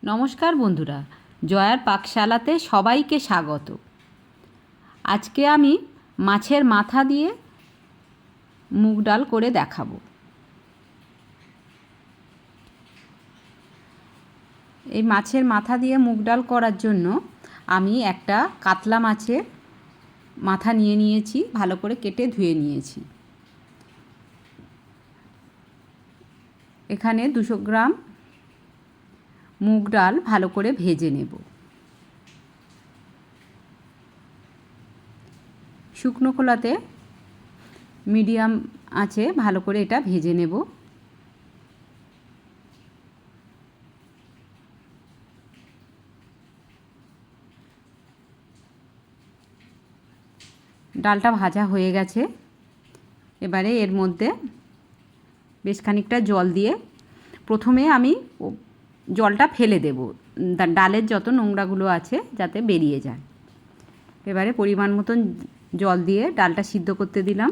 নমস্কার বন্ধুরা, জয়ার পাকশালাতে সবাইকে স্বাগত। আজকে আমি মাছের মাথা দিয়ে মুগ ডাল করে দেখাবো। এই মাছের মাথা দিয়ে মুগ ডাল করার জন্য আমি একটা কাতলা মাছের মাথা নিয়ে নিয়েছি, ভালো করে কেটে ধুয়ে নিয়েছি। এখানে 200 গ্রাম মুগ ডাল ভালো করে ভেজে নেব। শুকনো খোলাতে মিডিয়াম আঁচে ভালো করে এটা ভেজে নেব। ডালটা ভাজা হয়ে গেছে। এবারে এর মধ্যে বেশ খানিকটা জল দিয়ে প্রথমে আমি জলটা ফেলে দেব, ডালের যত নোংরাগুলো আছে যাতে বেরিয়ে যায়। এবারে পরিমাণ মতন জল দিয়ে ডালটা সিদ্ধ করতে দিলাম।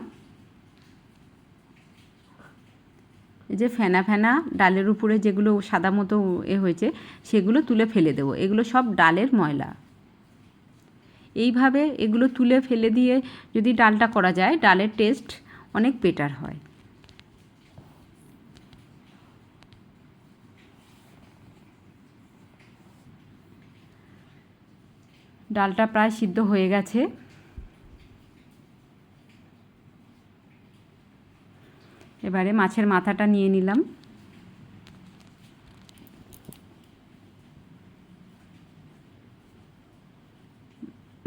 এই যে ফেনা ফেনা ডালের উপরে যেগুলো সাদা মতো হয়েছে সেগুলো তুলে ফেলে দেবো। এগুলো সব ডালের ময়লা। এইভাবে এগুলো তুলে ফেলে দিয়ে যদি ডালটা করা যায়, ডালের টেস্ট অনেক বেটার হয়। ডালটা প্রায় সিদ্ধ হয়ে গেছে। এবারে মাছের মাথাটা নিয়ে নিলাম।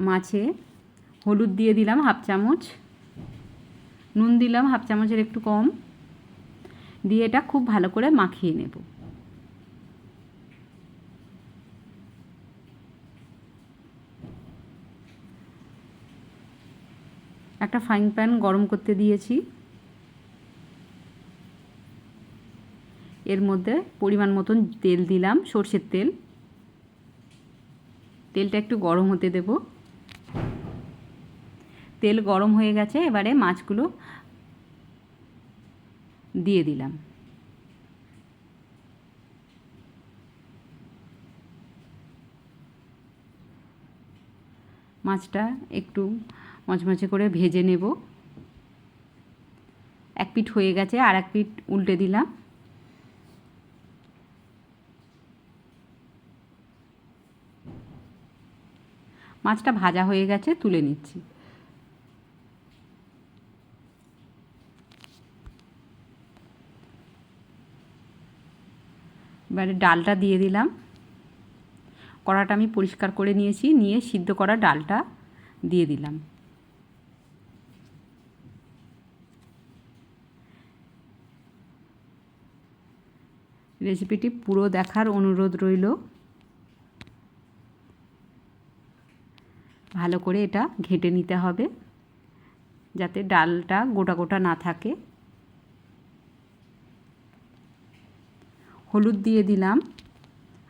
মাছে হলুদ দিয়ে দিলাম হাফ চামচ, নুন দিলাম হাফ চামচের একটু কম, দিয়ে এটা খুব ভালো করে মাখিয়ে নেব। একটা ফ্রাইং প্যান গরম করতে দিয়েছি। এর মধ্যে পরিমাণ মতন তেল দিলাম, সর্ষের তেল। তেলটা একটু গরম হতে দেব। তেল গরম হয়ে গেছে, এবারে মাছগুলো দিয়ে দিলাম। মাছটা একটু মচমচে করে ভেজে নেব। এক পিঠ হয়ে গেছে, আর এক পিঠ উল্টে দিলাম। মাছটা ভাজা হয়ে গেছে, তুলে নিচ্ছি। এবারে ডালটা দিয়ে দিলাম। কড়াটা আমি পরিষ্কার করে নিয়েছি, নিয়ে সিদ্ধ করা ডালটা দিয়ে দিলাম। রেসিপিটি পুরো দেখার অনুরোধ রইল। ভালো করে এটা ঘেঁটে নিতে হবে যাতে ডালটা গোটা গোটা না থাকে। হলুদ দিয়ে দিলাম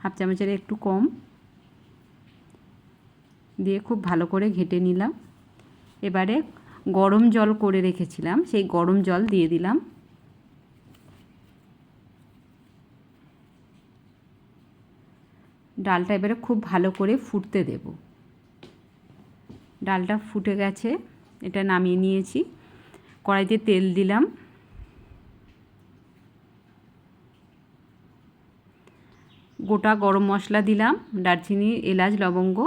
হাফ চামচের একটু কম, দিয়ে খুব ভালো করে ঘেঁটে নিলাম। এবারে গরম জল করে রেখেছিলাম, সেই গরম জল দিয়ে দিলাম। ডালটা এবারে খুব ভালো করে ফুটতে দেব। ডালটা ফুটে গেছে, এটা নামিয়ে নিয়েছি। কড়াইতে তেল দিলাম। গোটা গরম মশলা দিলাম, দারচিনি, এলাচ, লবঙ্গ,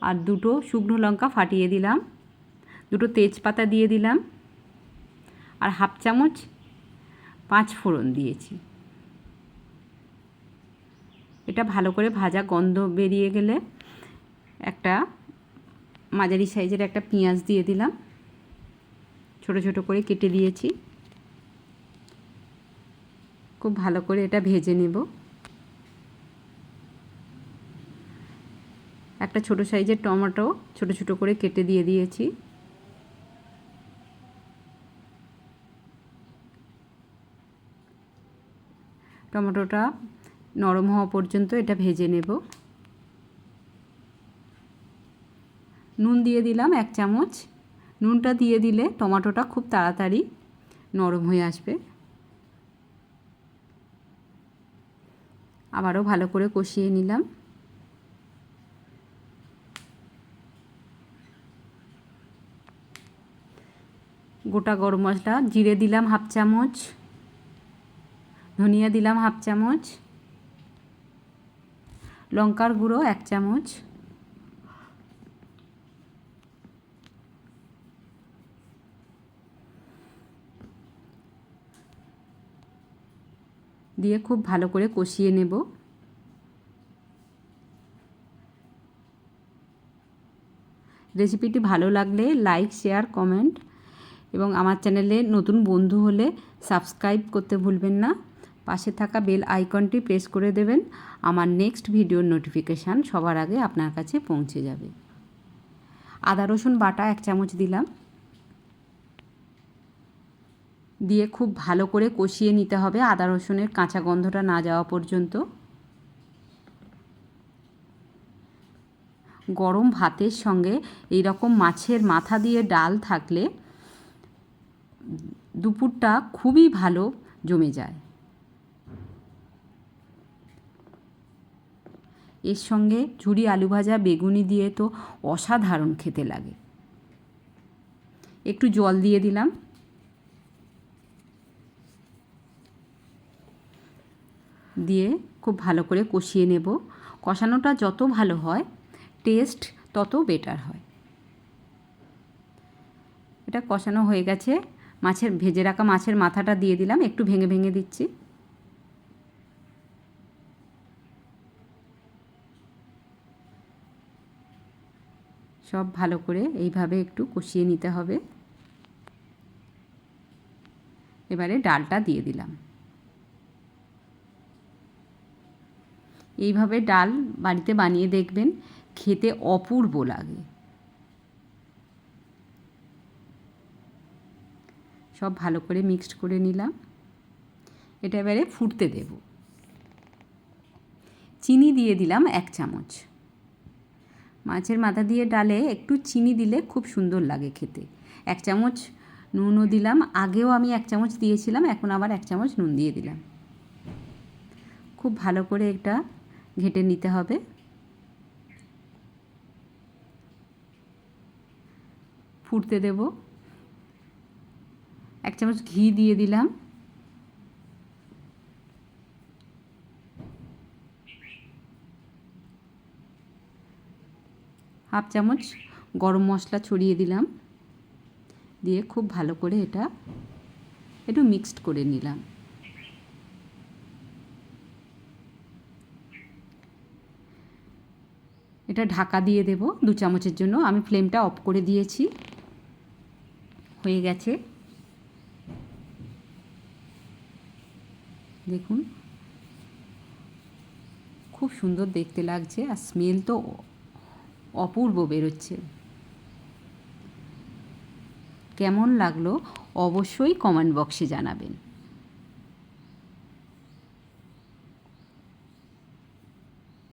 আর 2টো শুকনো লঙ্কা ফাটিয়ে দিলাম। 2টো তেজপাতা দিয়ে দিলাম, আর হাফ চামচ 5 ফোড়ন দিয়েছি। এটা ভালো করে ভাজা গন্ধ বেরিয়ে গেলে একটা মাঝারি সাইজের একটা পেঁয়াজ দিয়ে দিলাম, ছোট ছোট করে কেটে দিয়েছি। খুব ভালো করে এটা ভেজে নেব। একটা ছোট সাইজের টমেটো ছোট ছোট করে কেটে দিয়ে দিয়েছি। টমেটোটা নরম হওয়া পর্যন্ত এটা ভেজে নেব। নুন দিয়ে দিলাম 1 চামচ। নুনটা দিয়ে দিলে টমেটোটা খুব তাড়াতাড়ি নরম হয়ে আসবে। আবারও ভালো করে কষিয়ে নিলাম। গোটা গরম মশলা, জিরে দিলাম হাফ চামচ, ধনিয়া দিলাম হাফ চামচ, লঙ্কার গুঁড়ো 1 চামচ, দিয়ে খুব ভালো করে কষিয়ে নেব। রেসিপিটি ভালো লাগলে লাইক, শেয়ার, কমেন্ট এবং আমার চ্যানেলে নতুন বন্ধু হলে সাবস্ক্রাইব করতে ভুলবেন না। পাশে থাকা বেল আইকনটি প্রেস করে দেবেন। আমার নেক্সট ভিডিওর নোটিফিকেশান সবার আগে আপনার কাছে পৌঁছে যাবে। আদা রসুন বাটা 1 চামচ দিলাম, দিয়ে খুব ভালো করে কষিয়ে নিতে হবে আদা রসুনের কাঁচা গন্ধটা না যাওয়া পর্যন্ত। গরম ভাতের সঙ্গে এই রকম মাছের মাথা দিয়ে ডাল থাকলে দুপুরটা খুবই ভালো জমে যায়। এর সঙ্গে ঝুরি আলু ভাজা বেগুনি দিয়ে তো অসাধারণ খেতে লাগে। একটু জল দিয়ে দিলাম, দিয়ে খুব ভালো করে কষিয়ে নেব। কষানোটা যত ভালো হয় টেস্ট তত বেটার হয়। এটা কষানো হয়ে গেছে। ভেজে রাখা মাছের মাথাটা দিয়ে দিলাম, একটু ভেঙে ভেঙে দিচ্ছি। সব ভালো করে এইভাবে একটু কষিয়ে নিতে হবে। এবারে ডালটা দিয়ে দিলাম। এইভাবে ডাল বাড়িতে বানিয়ে দেখবেন, খেতে অপূর্ব লাগে। সব ভালো করে মিক্সড করে নিলাম। এটা এবারে ফুটতে দেব। চিনি দিয়ে দিলাম 1 চামচ। মাছের মাথা দিয়ে ডালে একটু চিনি দিলে খুব সুন্দর লাগে খেতে। 1 চামচ নুনও দিলাম। আগেও আমি 1 চামচ দিয়েছিলাম, এখন আবার 1 চামচ নুন দিয়ে দিলাম। খুব ভালো করে এটা ঘেঁটে নিতে হবে। ফুটতে দেব। 1 চামচ ঘি দিয়ে দিলাম। হাফ চামচ গরম মশলা ছড়িয়ে দিলাম, দিয়ে খুব ভালো করে এটা একটু মিক্সড করে নিলাম। এটা ঢাকা দিয়ে দেব 2 চামচের জন্য। আমি ফ্লেমটা অফ করে দিয়েছি। হয়ে গেছে, দেখুন খুব সুন্দর দেখতে লাগছে আর স্মেল তো অপূর্ব বেরোচ্ছে। কেমন লাগলো অবশ্যই কমেন্ট বক্সে জানাবেন।